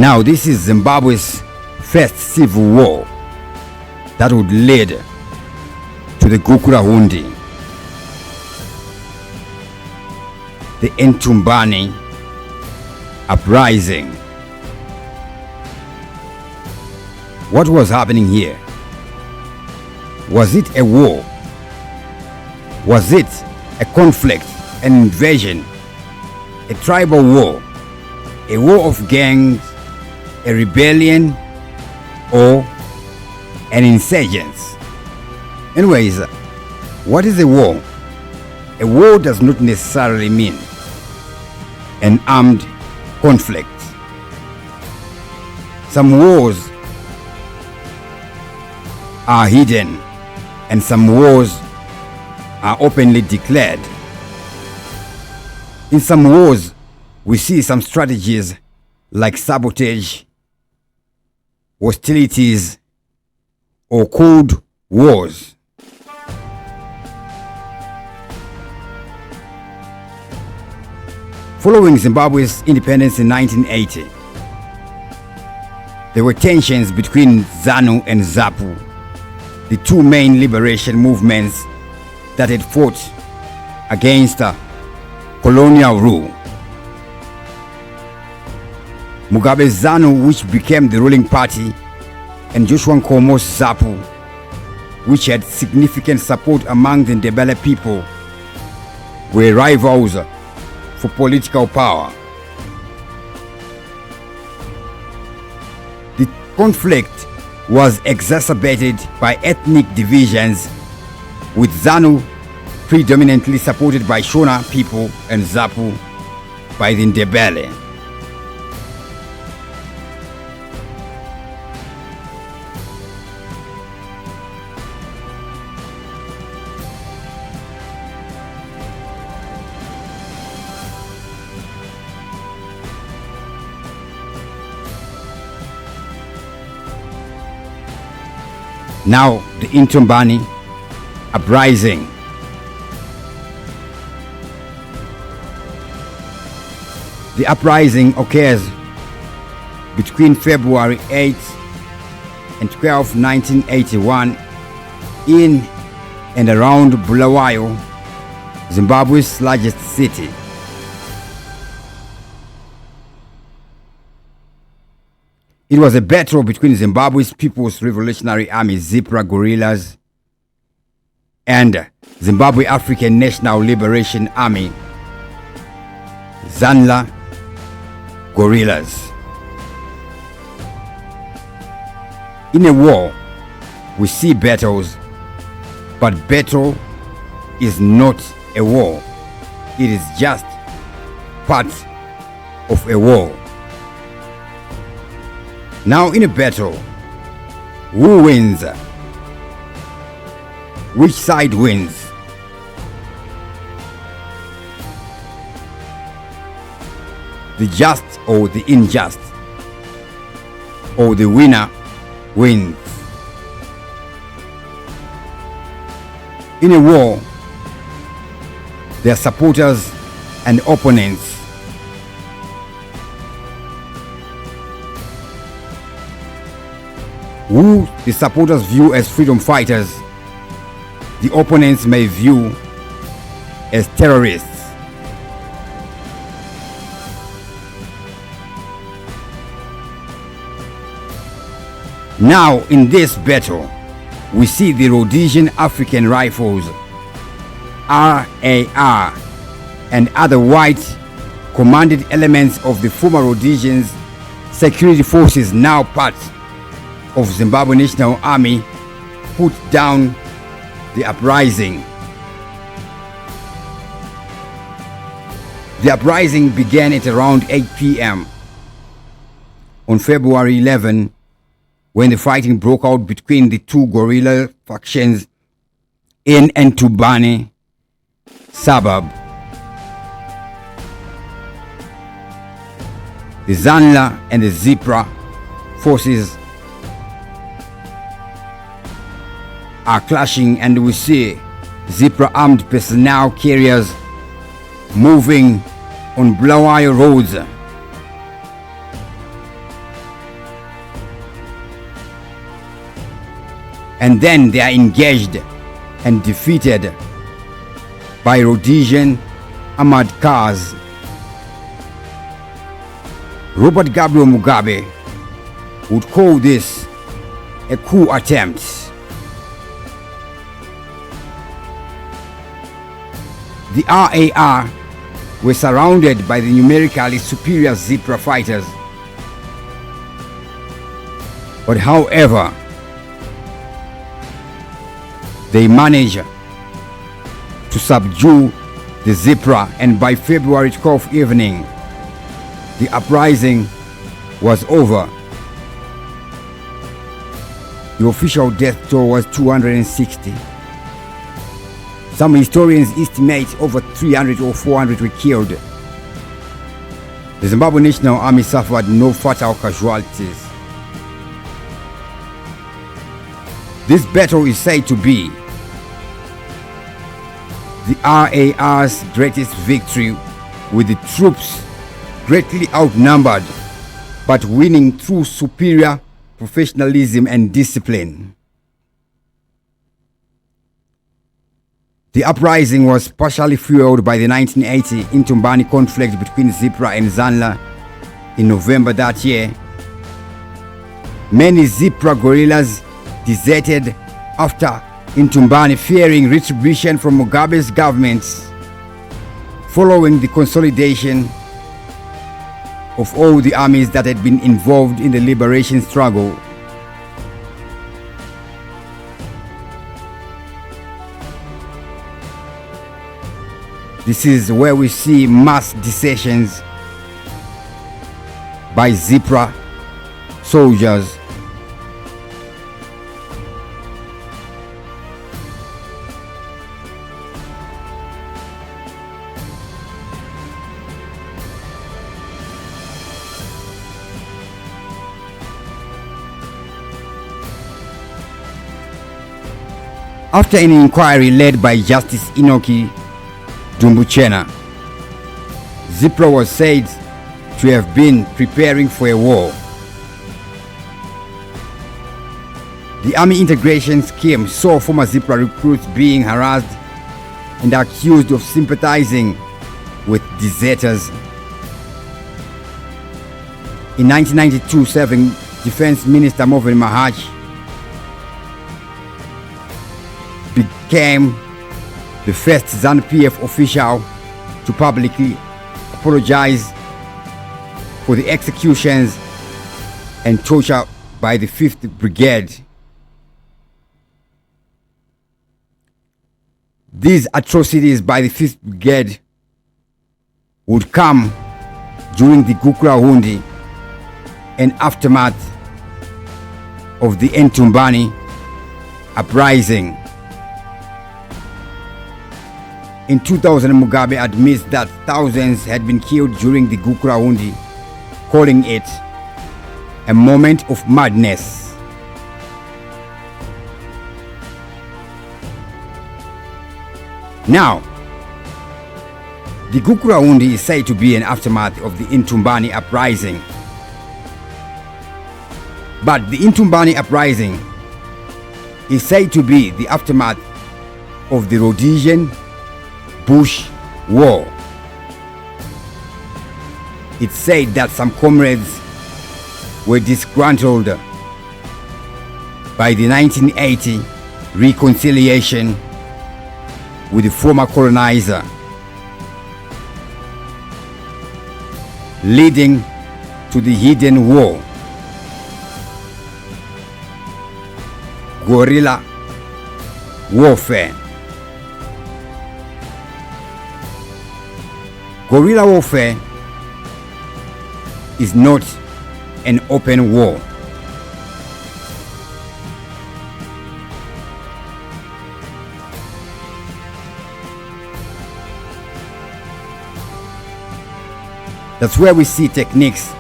Now this is Zimbabwe's first civil war that would lead to the GUKURAHUNDI, the Enthumbane uprising. What was happening here? Was it a war? Was it a conflict, an invasion, a tribal war, a war of gangs, a rebellion, or an insurgence? Anyways, what is a war? A war does not necessarily mean an armed conflict. Some wars are hidden and some wars are openly declared. In some wars, we see some strategies like sabotage, hostilities, or cold wars. Following Zimbabwe's independence in 1980, there were tensions between ZANU and ZAPU, the two main liberation movements that had fought against colonial rule. Mugabe's ZANU, which became the ruling party, and Joshua Nkomo's ZAPU, which had significant support among the Ndebele people, were rivals for political power. The conflict was exacerbated by ethnic divisions, with ZANU predominantly supported by Shona people and ZAPU by the Ndebele. Now the Enthumbane uprising. The uprising occurs between February 8 and 12, 1981 in and around Bulawayo, Zimbabwe's largest city. It was a battle between Zimbabwe's People's Revolutionary Army ZIPRA guerrillas and Zimbabwe African National Liberation Army ZANLA guerrillas. In a war, we see battles, but battle is not a war. It is just part of a war. Now in a battle, who wins? Which side wins? The just or the unjust? Or the winner wins? In a war, there are supporters and opponents. Who the supporters view as freedom fighters, the opponents may view as terrorists. Now in this battle, we see the Rhodesian African Rifles, RAR, and other white commanded elements of the former Rhodesian security forces, now part of Zimbabwe National Army, put down the uprising. The uprising began at around 8 p.m. on February 11, when the fighting broke out between the two guerrilla factions in Enthumbane suburb. The ZANLA and the ZIPRA forces are clashing, and we see ZIPRA armed personnel carriers moving on Bulawayo roads. and then they are engaged and defeated by Rhodesian armored cars. Robert Gabriel Mugabe would call this a coup attempt. The RAR were surrounded by the numerically superior Zipra fighters. But however, they managed to subdue the Zipra, and by February 12th evening, the uprising was over. The official death toll was 260. Some historians estimate over 300 or 400 were killed. The Zimbabwe National Army suffered no fatal casualties. This battle is said to be the RAR's greatest victory, with the troops greatly outnumbered but winning through superior professionalism and discipline. The uprising was partially fueled by the 1980 Enthumbane conflict between Zipra and Zanla in November that year. Many Zipra guerrillas deserted after Enthumbane, fearing retribution from Mugabe's government following the consolidation of all the armies that had been involved in the liberation struggle. This is where we see mass desertions by Zipra soldiers. After an inquiry led by Justice Inoki Dumbuchena, Zipra was said to have been preparing for a war. The army integration scheme saw former Zipra recruits being harassed and accused of sympathizing with deserters. In 1992, serving Defense Minister Movin Mahach became the first Zanu PF official to publicly apologize for the executions and torture by the 5th Brigade. These atrocities by the 5th Brigade would come during the GUKURAHUNDI and aftermath of the Enthumbane uprising. In 2000, Mugabe admits that thousands had been killed during the GUKURAHUNDI, calling it a moment of madness. Now, the GUKURAHUNDI is said to be an aftermath of the Enthumbane uprising. But the Enthumbane uprising is said to be the aftermath of the Rhodesian Bush War. It's said that some comrades were disgruntled by the 1980 reconciliation with the former colonizer, leading to the hidden war. Guerrilla warfare. Guerrilla warfare is not an open war. That's where we see techniques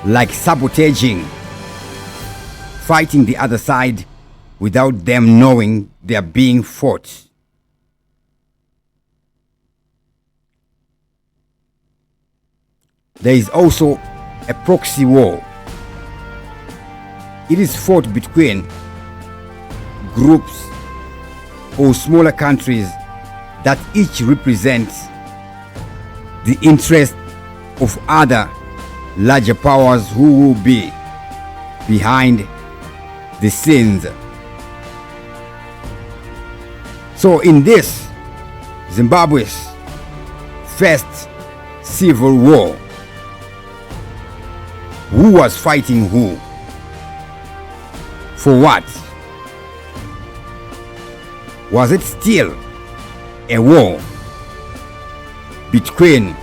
like sabotaging, fighting the other side without them knowing they are being fought. There is also a proxy war. It is fought between groups or smaller countries that each represents the interest of other larger powers who will be behind the scenes. So in this Zimbabwe's first civil war, who was fighting who? For what? Was it still a war between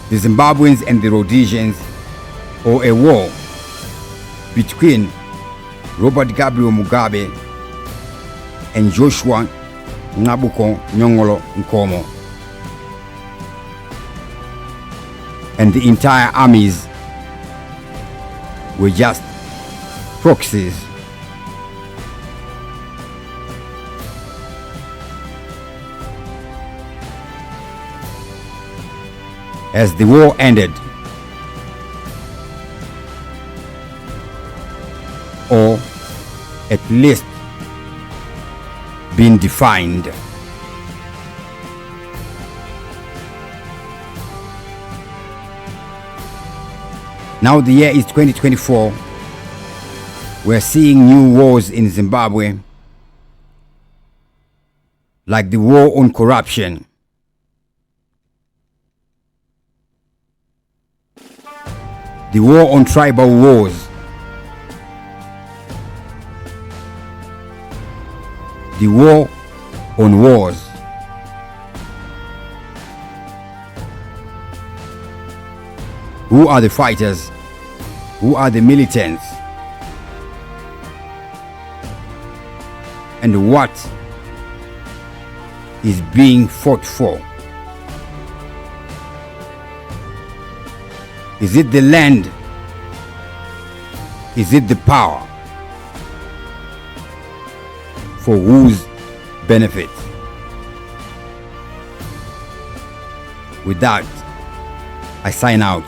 the Zimbabweans and the Rhodesians, or a war between Robert Gabriel Mugabe and Joshua Ngabuko Nyongolo Nkomo and the entire armies were just proxies? As the war ended, or at least been defined. Now the year is 2024. We're seeing new wars in Zimbabwe, like the war on corruption, the war on tribal wars, the war on wars. Who are the fighters? Who are the militants? And what is being fought for? Is it the land? Is it the power? For whose benefit? With that, I sign out.